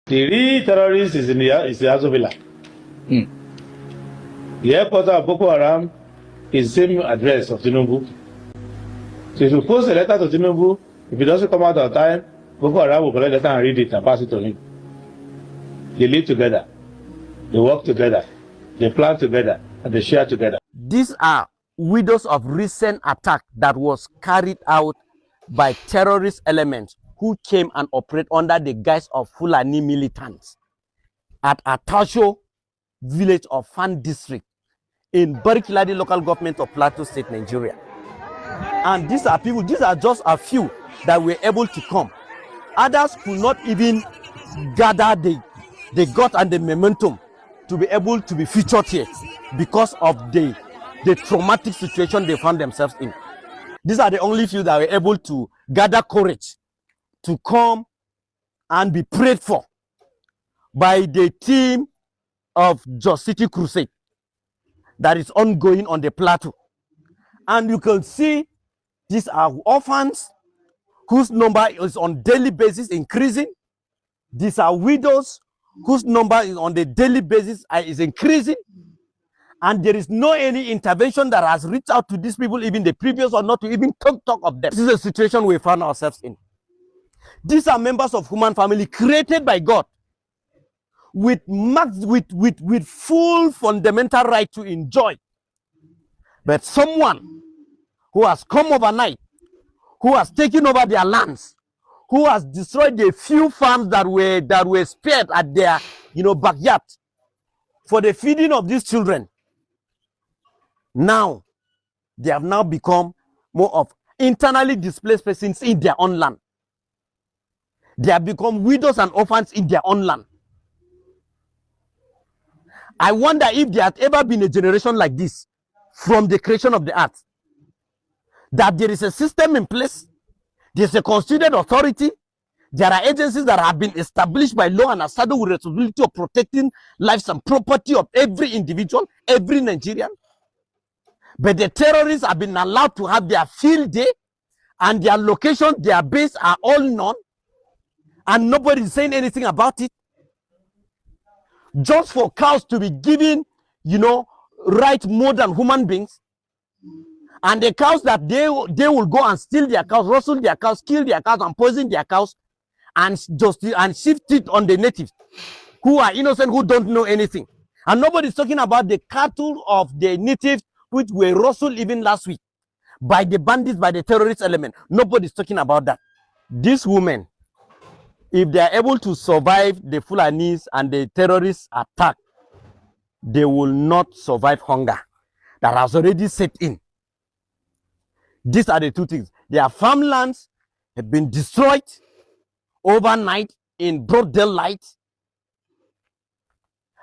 The real terrorist is in the Azo Villa. The headquarters of Boko Haram is the same address of Tinubu. So if you post a letter to Tinubu, if it doesn't come out on time, Boko Haram will collect the letter and read it and pass it to him. They live together, they work together, they plan together, and they share together. These are widows of recent attack that was carried out by terrorist elements who came and operate under the guise of Fulani militants at Atasho village of Fan district in Barikiladi local government of Plateau State, Nigeria. And these are people, these are just a few that were able to come. Others could not even gather the gut and the momentum to be able to be featured here because of the traumatic situation they found themselves in. These are the only few that were able to gather courage to come and be prayed for by the team of Jos City Crusade that is ongoing on the plateau. And you can see these are orphans whose number is on daily basis increasing. These are widows whose number is on the daily basis is increasing. And there is no any intervention that has reached out to these people, even the previous, or not to even talk of them. This is a situation we found ourselves in. These are members of human family created by God with full fundamental right to enjoy. But someone who has come overnight, who has taken over their lands, who has destroyed the few farms that were spared at their backyard for the feeding of these children. Now, they have now become more of internally displaced persons in their own land. They have become widows and orphans in their own land. I wonder if there had ever been a generation like this from the creation of the earth. That there is a system in place, there's a constituted authority, there are agencies that have been established by law and are saddled with responsibility of protecting lives and property of every individual, every Nigerian. But the terrorists have been allowed to have their field day, and their location, their base are all known, and nobody is saying anything about it. Just for cows to be given, right more than human beings, and the cows that they will go and steal their cows, rustle their cows, kill their cows, and poison their cows, and shift it on the natives who are innocent, who don't know anything. And nobody is talking about the cattle of the natives which were rustled even last week by the bandits, by the terrorist element. Nobody is talking about that. These women, if they are able to survive the Fulanis and the terrorist attack, they will not survive hunger that has already set in. These are the two things. Their farmlands have been destroyed overnight in broad daylight.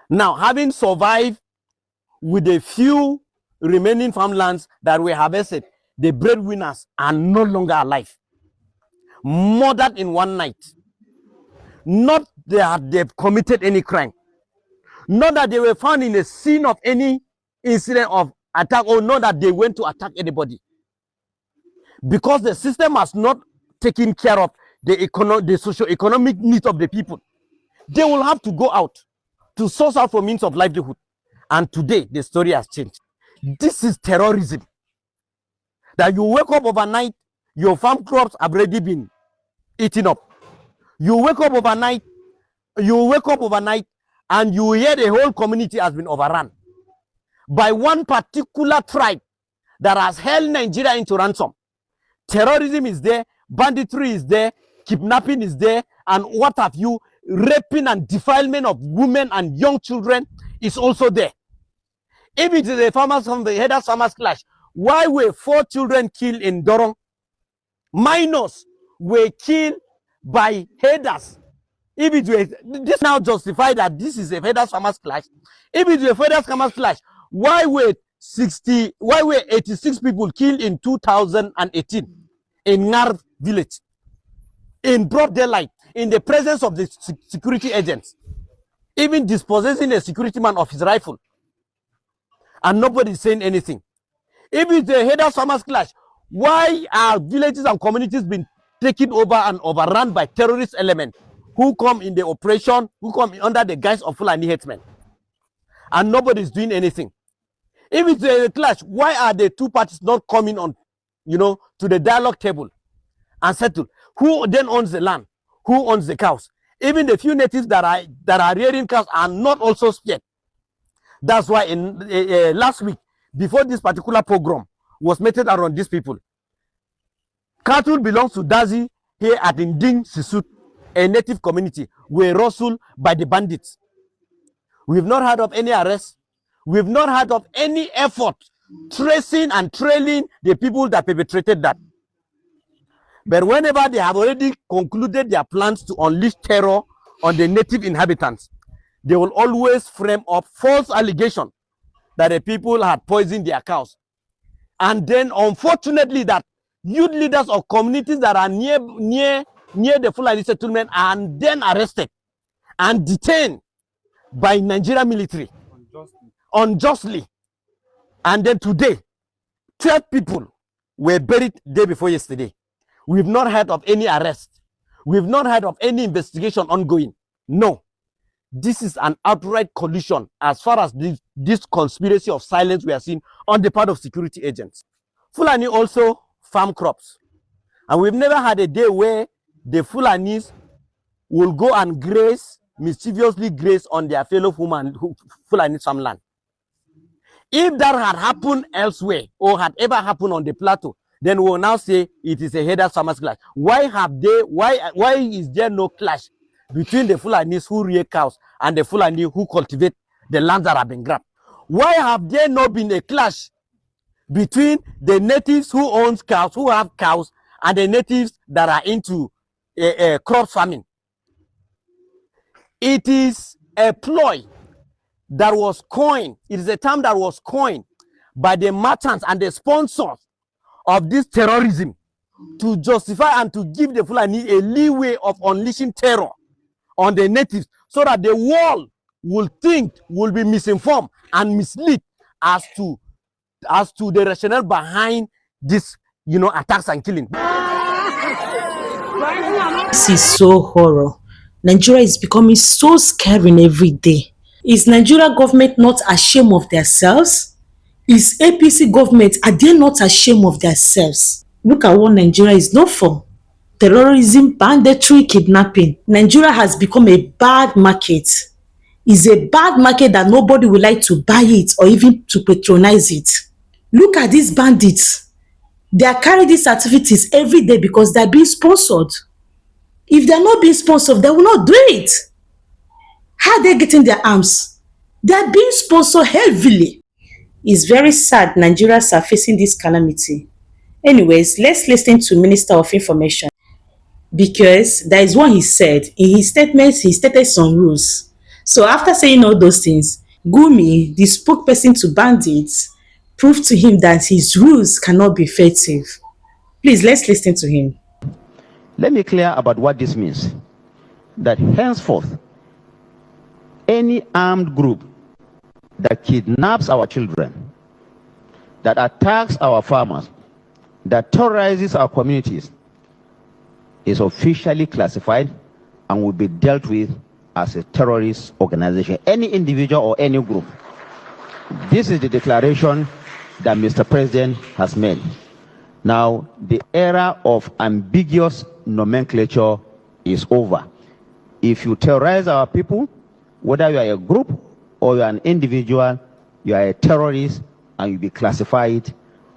Now, having survived with a few remaining farmlands that were harvested, the breadwinners are no longer alive. Murdered in one night. Not that they've committed any crime. Not that they were found in a scene of any incident of attack, or not that they went to attack anybody. Because the system has not taken care of the socio-economic needs of the people. They will have to go out to source out for means of livelihood. And today, the story has changed. This is terrorism. That you wake up overnight, your farm crops have already been eaten up. You wake up overnight, and you hear the whole community has been overrun by one particular tribe that has held Nigeria into ransom. Terrorism is there, banditry is there, kidnapping is there, and what have you, raping and defilement of women and young children is also there. If it is a headers farmers clash, why were 4 children killed in Dorong? Minors were killed by headers. If it were, this now justify that this is a headers farmers clash. If it is a headers farmers clash, why were 86 people killed in 2018 in Ngar village in broad daylight in the presence of the security agents, even dispossessing a security man of his rifle, and nobody is saying anything? If it's a headers farmers clash, why are villages and communities being taken over and overrun by terrorist elements who come in the operation, who come under the guise of Fulani headsmen. And nobody's doing anything. If it's a clash, why are the two parties not coming on, to the dialogue table and settle? Who then owns the land? Who owns the cows? Even the few natives that are rearing cows are not also spared. That's why in last week, before this particular pogrom was meted around these people, cattle belongs to Dazi here at Nding Sisut, a native community, were rustled by the bandits. We've not heard of any arrest. We've not heard of any effort tracing and trailing the people that perpetrated that. But whenever they have already concluded their plans to unleash terror on the native inhabitants, they will always frame up false allegations that the people had poisoned their cows. And then, unfortunately, that youth leaders of communities that are near the Fulani settlement are then arrested and detained by Nigeria military unjustly. And then today, 12 people were buried day before yesterday. We've not heard of any arrest. We've not heard of any investigation ongoing. No. This is an outright collusion as far as this conspiracy of silence we are seeing on the part of security agents. Fulani also farm crops. And we've never had a day where the Fulanis will go and mischievously graze on their fellow Fulani farmland. If that had happened elsewhere or had ever happened on the plateau, then we will now say it is a header farmers clash. Why is there no clash between the Fulanis who rear cows and the Fulani who cultivate the lands that have been grabbed? Why have there not been a clash between the natives who own cows, who have cows, and the natives that are into crop farming? It is a ploy that was coined. It is a term that was coined by the merchants and the sponsors of this terrorism to justify and to give the Fulani a leeway of unleashing terror on the natives so that the world will be misinformed and misled as to the rationale behind this, attacks and killing. This is so horror. Nigeria is becoming so scaring every day. Is Nigeria government not ashamed of themselves? Is APC government, are they not ashamed of themselves? Look at what Nigeria is known for. Terrorism, banditry, kidnapping. Nigeria has become a bad market. It's a bad market that nobody would like to buy it or even to patronize it. Look at these bandits. They are carrying these activities every day because they are being sponsored. If they are not being sponsored, they will not do it. How are they getting their arms? They are being sponsored heavily. It's very sad Nigerians are facing this calamity. Anyways, let's listen to Minister of Information, because there is what he said. In his statements, he stated some rules. So after saying all those things, Gumi, the spokesperson to bandits, proved to him that his rules cannot be effective. Please, let's listen to him. Let me clear about what this means. That henceforth, any armed group that kidnaps our children, that attacks our farmers, that terrorizes our communities, is officially classified and will be dealt with as a terrorist organization, any individual or any group. This is the declaration that Mr. President has made. Now, the era of ambiguous nomenclature is over. If you terrorize our people, whether you are a group or you are an individual, you are a terrorist and you'll be classified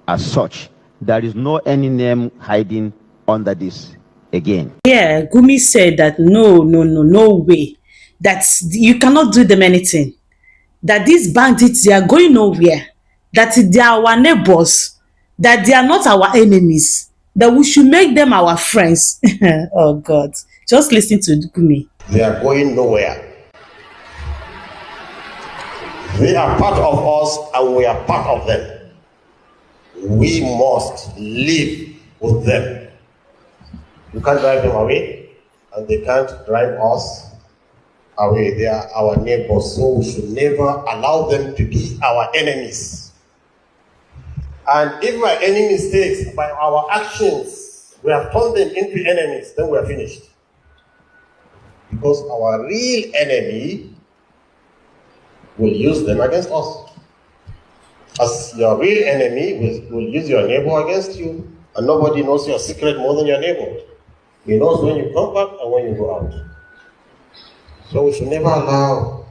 as such. There is no any name hiding under this again. Yeah, Gumi said that no way. That you cannot do them anything. That these bandits, they are going nowhere. That they are our neighbors. That they are not our enemies. That we should make them our friends. Oh God. Just listen to Gumi. They are going nowhere. They are part of us and we are part of them. We must live with them. You can't drive them away and they can't drive us away. They are our neighbors, so we should never allow them to be our enemies. And if by any mistakes, by our actions, we have turned them into enemies, then we are finished. because our real enemy will use them against us. As your real enemy will use your neighbor against you, and nobody knows your secret more than your neighbor. He knows when you come back and when you go out. So we should never allow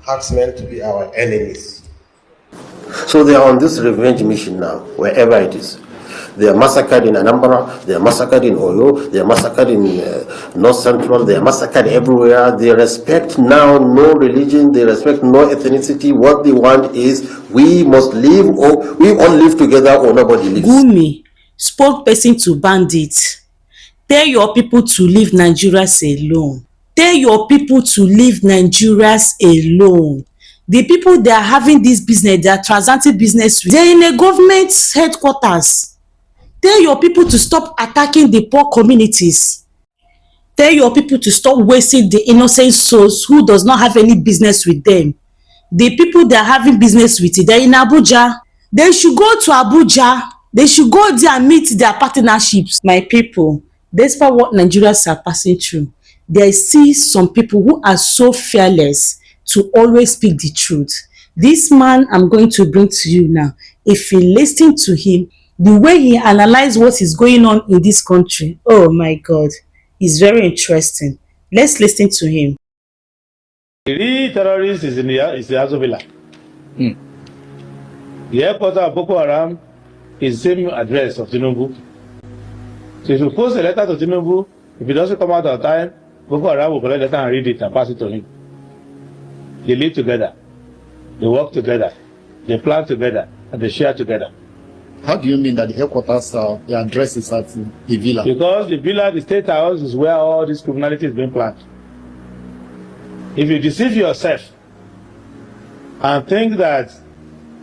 herdsmen to be our enemies. So they are on this revenge mission now, wherever it is. They are massacred in Anambra, they are massacred in Oyo, they are massacred in North Central, they are massacred everywhere. They respect now no religion, they respect no ethnicity. What they want is we must live, or we all live together, or nobody lives. Gumi, spokesperson to bandits, tell your people to leave Nigerians alone. Tell your people to leave Nigerians alone. The people that are having this business, they are transacting business with, they're in a government headquarters. Tell your people to stop attacking the poor communities. Tell your people to stop wasting the innocent souls who does not have any business with them. The people that are having business with it, they're in Abuja. They should go to Abuja. They should go there and meet their partnerships. My people, despite what Nigerians are passing through, there is still some people who are so fearless to always speak the truth. This man I'm going to bring to you now, if you listen to him, the way he analyzed what is going on in this country, oh my God, is very interesting. Let's listen to him. The real terrorist is the Azo Villa. The headquarters of Boko Haram is the same address of Tinubu. So if you post a letter to Tinubu, if it doesn't come out on time, Boko Haram will collect the letter and read it and pass it to him. They live together, they work together, they plan together, and they share together. How do you mean that the headquarters, the address is at the villa? Because the villa, the state house, is where all this criminality is being planned. If you deceive yourself and think that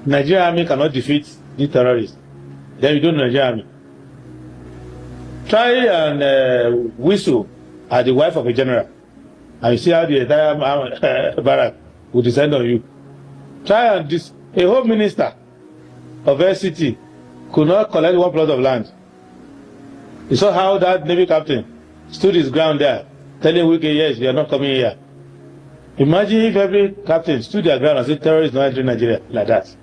Nigerian army cannot defeat the terrorists, then you don't know Nigerian army. Try and whistle at the wife of a general, and you see how the entire barrack will descend on you. Try and a home minister of FCT could not collect one plot of land. You saw how that Navy captain stood his ground there, telling Wike, yes, you are not coming here. Imagine if every captain stood their ground and said terrorists not entering Nigeria like that.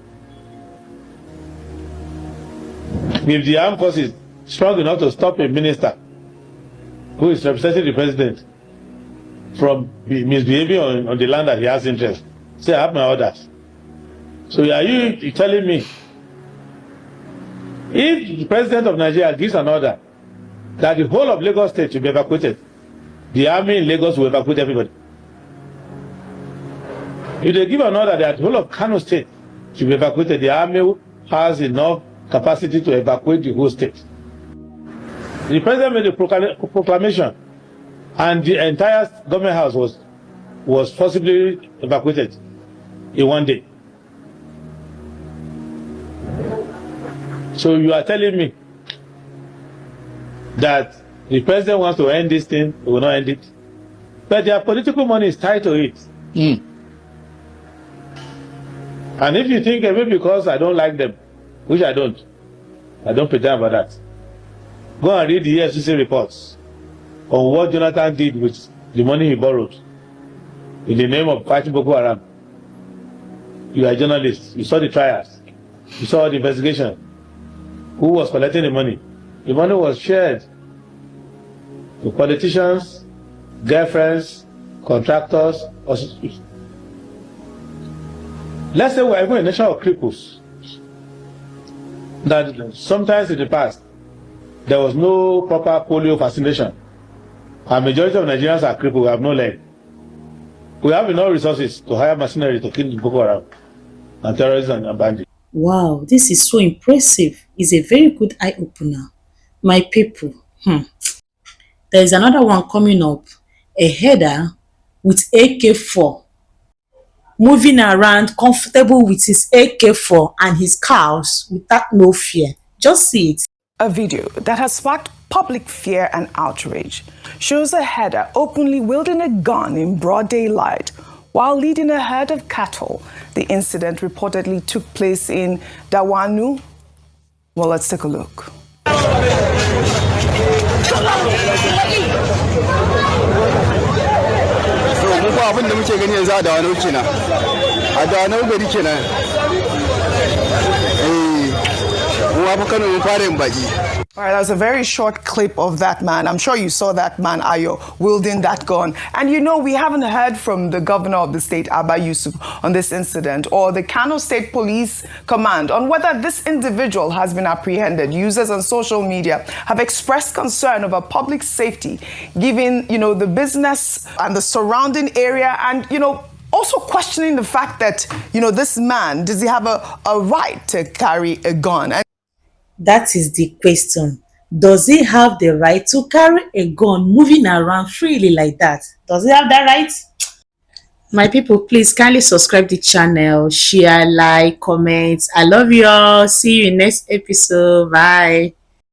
If the armed forces strong enough to stop a minister who is representing the president from misbehaving on the land that he has interest, say, I have my orders. So are you telling me if the president of Nigeria gives an order that the whole of Lagos State should be evacuated, the army in Lagos will evacuate everybody? If they give an order that the whole of Kano State should be evacuated, the army has enough capacity to evacuate the whole state. The president made a proclamation, and the entire government house was forcibly evacuated in one day. So you are telling me that the president wants to end this thing, he will not end it, but their political money is tied to it. And if you think maybe because I don't like them, which I don't pretend about that, go and read the EFCC reports on what Jonathan did with the money he borrowed in the name of fighting Boko Haram. You are a journalist, you saw the trials, you saw the investigation. Who was collecting the money? The money was shared to politicians, girlfriends, contractors, or let's say we're even a nation of cripples. That sometimes in the past there was no proper polio vaccination. A majority of Nigerians are crippled, we have no leg. We have enough resources to hire machinery to kill Boko Haram and terrorists and bandits. Wow, this is so impressive. It's a very good eye-opener. My people, there is another one coming up. A header with AK-4. Moving around comfortable with his AK-4 and his cows without no fear. Just see it. A video that has sparked public fear and outrage shows a herder openly wielding a gun in broad daylight while leading a herd of cattle. The incident reportedly took place in Dawanu. Well, let's take a look. abin da muke gani yanzu a Dawanau kenan. A Dawanau gari kenan. All right, that was a very short clip of that man. I'm sure you saw that man, Ayo, wielding that gun. And you know, we haven't heard from the governor of the state, Abba Yusuf, on this incident, or the Kano State Police Command on whether this individual has been apprehended. Users on social media have expressed concern over public safety, given, you know, the business and the surrounding area, and, you know, also questioning the fact that, you know, this man, does he have a right to carry a gun? And that is the question. Does he have the right to carry a gun moving around freely like that? Does he have that right? My people, please kindly subscribe to the channel, share, like, comment. I love you all. See you in next episode. Bye.